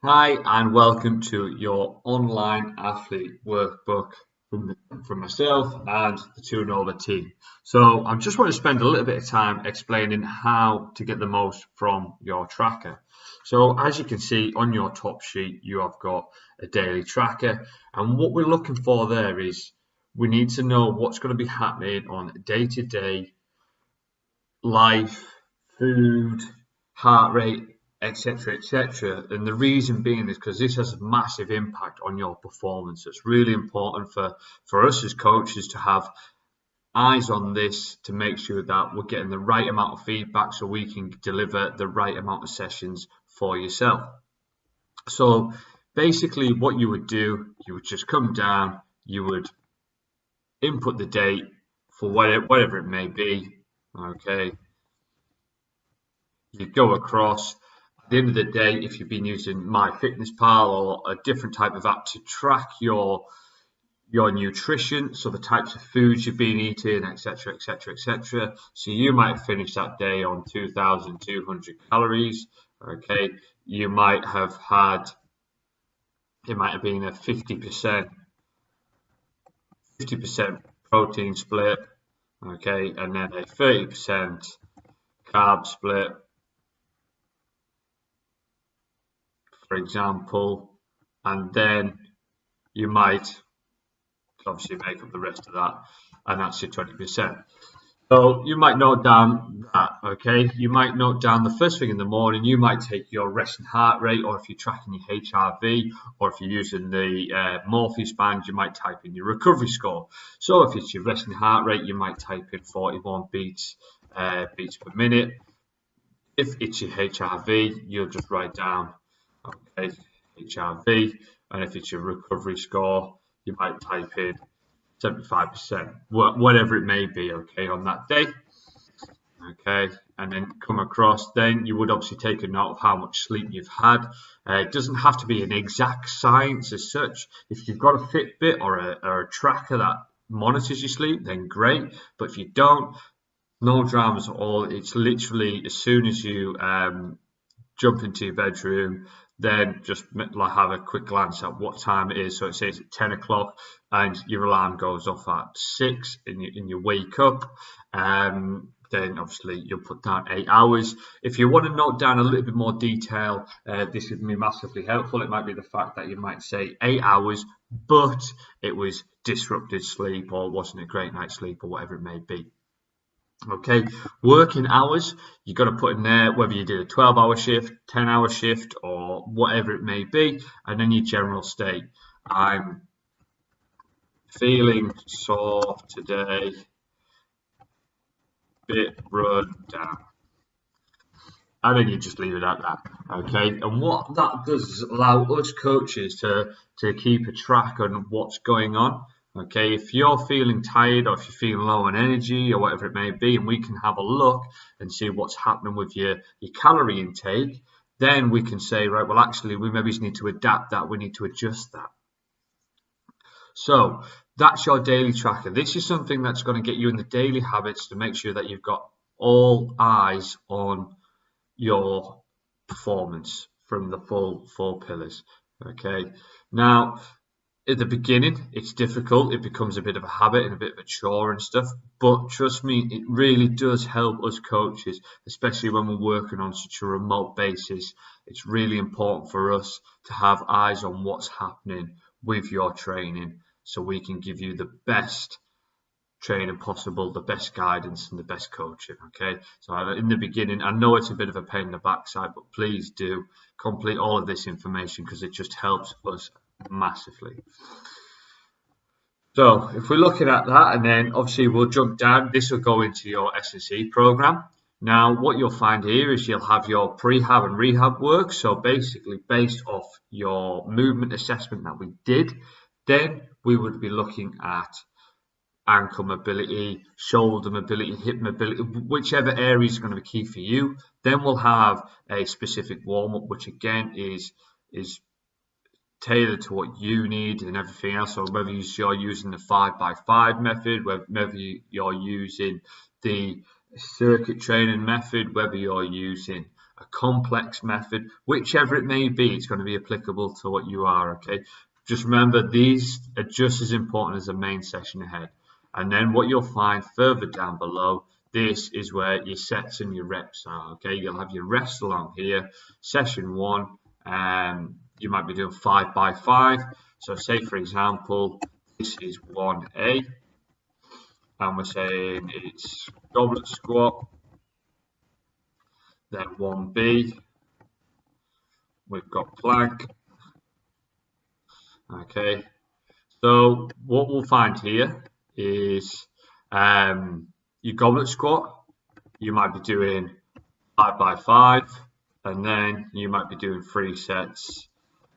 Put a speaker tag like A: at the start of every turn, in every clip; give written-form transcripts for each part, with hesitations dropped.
A: Hi, and welcome to your online athlete workbook from myself and the Two Nova team. So, I just want to spend a little bit of time explaining how to get the most from your tracker. So, as you can see on your top sheet, you have got a daily tracker, and what we're looking for there is we need to know what's going to be happening on day to day life, food, heart rate, etc., etc. And the reason being is because this has a massive impact on your performance. It's really important for us as coaches to have eyes on this to make sure that we're getting the right amount of feedback so we can deliver the right amount of sessions for yourself. So basically what you would do, you would just come down, you would input the date for whatever it may be. Okay, you go across. At the end of the day, if you've been using MyFitnessPal or a different type of app to track your nutrition, so the types of foods you've been eating, etc., etc., etc. So you might finish that day on 2,200 calories. Okay, you might have had it might have been a 50% protein split. Okay, and then a 30% carb split, for example, and then you might obviously make up the rest of that, and that's your 20%. So you might note down that, okay? You might note down the first thing in the morning, you might take your resting heart rate, or if you're tracking your HRV, or if you're using the Morpheus band, you might type in your recovery score. So if it's your resting heart rate, you might type in 41 beats per minute. If it's your HRV, you'll just write down, okay, HRV, and if it's your recovery score, you might type in 75%, whatever it may be, okay, on that day. Okay, and then come across, then you would obviously take a note of how much sleep you've had. It doesn't have to be an exact science as such. If you've got a Fitbit or a tracker that monitors your sleep, then great. But if you don't, no dramas at all. It's literally as soon as you jump into your bedroom, then just have a quick glance at what time it is. So it says at 10 o'clock and your alarm goes off at 6 and you wake up. Then obviously you'll put down 8 hours. If you want to note down a little bit more detail, this would be massively helpful. It might be the fact that you might say 8 hours, but it was disrupted sleep or wasn't a great night's sleep or whatever it may be. Okay, working hours, you've got to put in there whether you did a 12-hour shift, 10-hour shift, or whatever it may be, and then your general state. I'm feeling sore today, bit run down. And then you just leave it at that, okay? And what that does is allow us coaches to keep a track on what's going on. Okay, if you're feeling tired or if you're feeling low on energy or whatever it may be, and we can have a look and see what's happening with your calorie intake, then we can say, right, well, actually, we maybe need to adapt that, we need to adjust that. So that's your daily tracker. This is something that's going to get you in the daily habits to make sure that you've got all eyes on your performance from the four pillars. Okay, now at the beginning it's difficult, it becomes a bit of a habit and a bit of a chore and stuff, but trust me, it really does help us coaches, especially when we're working on such a remote basis. It's really important for us to have eyes on what's happening with your training so we can give you the best training possible, the best guidance and the best coaching. Okay, so in the beginning, I know it's a bit of a pain in the backside, but please do complete all of this information because it just helps us massively. So if we're looking at that, and then obviously we'll jump down, this will go into your S&C program. Now what you'll find here is you'll have your prehab and rehab work, so basically based off your movement assessment that we did, then we would be looking at ankle mobility, shoulder mobility, hip mobility, whichever area is going to be key for you. Then we'll have a specific warm-up, which again is tailored to what you need and everything else. So whether you're using the 5x5 method, whether you're using the circuit training method, whether you're using a complex method, whichever it may be, it's going to be applicable to what you are, okay? Just remember, these are just as important as the main session ahead. And then what you'll find further down below, this is where your sets and your reps are, okay? You'll have your rests along here. Session 1, you might be doing 5 by 5. So say, for example, this is 1A, and we're saying it's goblet squat. Then 1B, we've got plank. Okay, so what we'll find here is your goblet squat. You might be doing 5 by 5, and then you might be doing 3 sets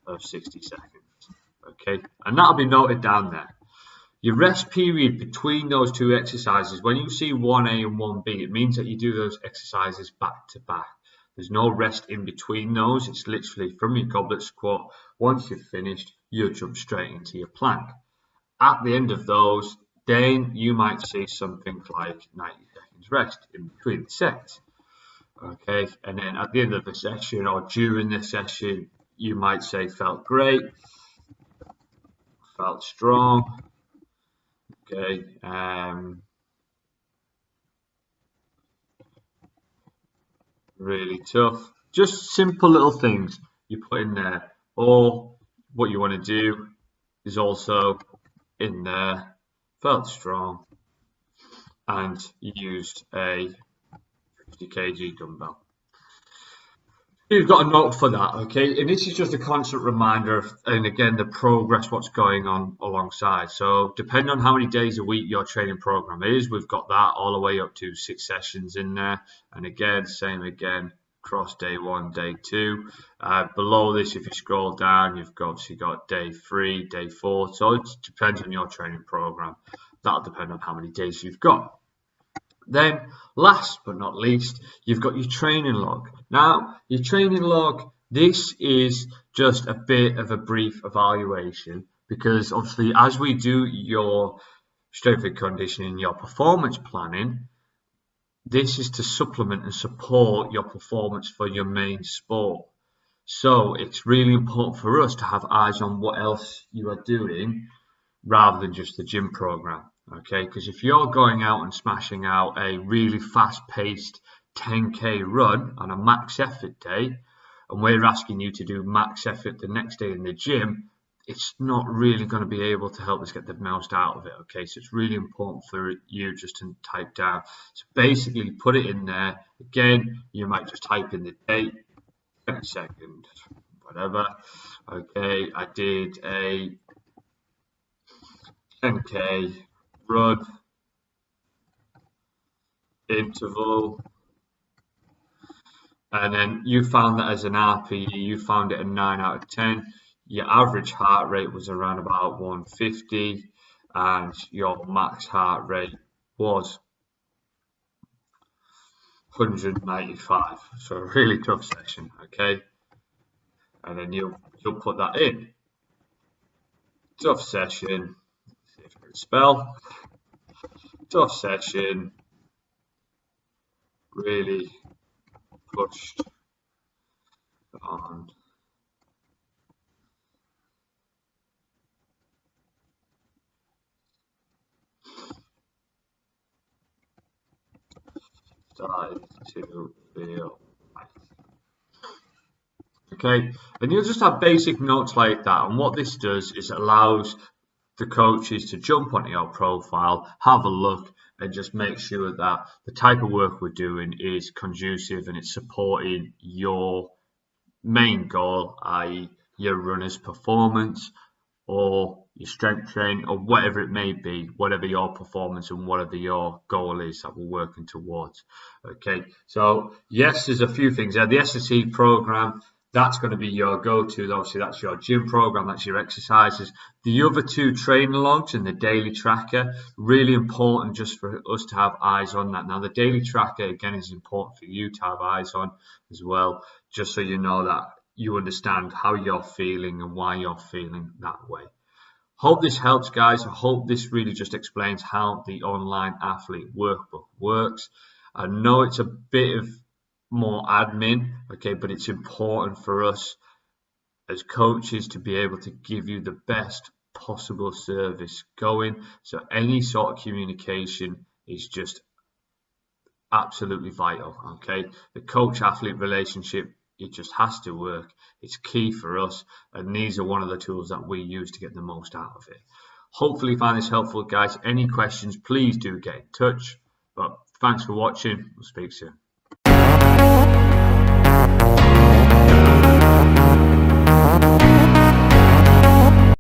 A: of 60 seconds. Okay, and that'll be noted down there. Your rest period between those two exercises, when you see 1A and 1B, it means that you do those exercises back to back. There's no rest in between those. It's literally from your goblet squat. Once you've finished, you'll jump straight into your plank. At the end of those, then you might see something like 90 seconds rest in between the sets. Okay, and then at the end of the session or during the session, you might say felt great, felt strong. Okay, really tough. Just simple little things you put in there. Or what you want to do is also in there, felt strong, and used a 50 kg dumbbell. You've got a note for that, okay? And this is just a constant reminder of, and again, the progress, what's going on alongside. So depending on how many days a week your training program is, we've got that all the way up to 6 sessions in there. And again, same again, across day 1, day 2. Below this, if you scroll down, you've obviously got day 3, day 4. So it depends on your training program. That'll depend on how many days you've got. Then, last but not least, you've got your training log. Now, your training log, this is just a bit of a brief evaluation because obviously as we do your strength and conditioning, your performance planning, this is to supplement and support your performance for your main sport. So it's really important for us to have eyes on what else you are doing rather than just the gym program. Okay, because if you're going out and smashing out a really fast-paced 10K run on a max effort day, and we're asking you to do max effort the next day in the gym, it's not really going to be able to help us get the most out of it. Okay, so it's really important for you just to type down. So basically, put it in there. Again, you might just type in the date, 10 seconds, whatever. Okay, I did a 10K run interval, and then you found that as an RPE, you found it a 9 out of 10. Your average heart rate was around about 150, and your max heart rate was 195. So a really tough session, okay? And then you'll put that in. Tough session. Let's see if I can spell. Tough session, really pushed on started to feel nice. Okay, and you'll just have basic notes like that, and what this does is it allows the coaches to jump onto your profile, have a look, and just make sure that the type of work we're doing is conducive and it's supporting your main goal, i.e. your runner's performance or your strength training or whatever it may be, whatever your performance and whatever your goal is that we're working towards. Okay, so yes, there's a few things there. The SSE program, that's going to be your go-to. Obviously, that's your gym program, that's your exercises. The other two training logs and the daily tracker, really important just for us to have eyes on that. Now, the daily tracker, again, is important for you to have eyes on as well, just so you know that you understand how you're feeling and why you're feeling that way. Hope this helps, guys. I hope this really just explains how the Online Athlete Workbook works. I know it's a bit of more admin, okay, but it's important for us as coaches to be able to give you the best possible service going. So any sort of communication is just absolutely vital, okay? The coach-athlete relationship, it just has to work. It's key for us, and these are one of the tools that we use to get the most out of it. Hopefully you find this helpful, guys. Any questions, please do get in touch. But thanks for watching. We'll speak soon.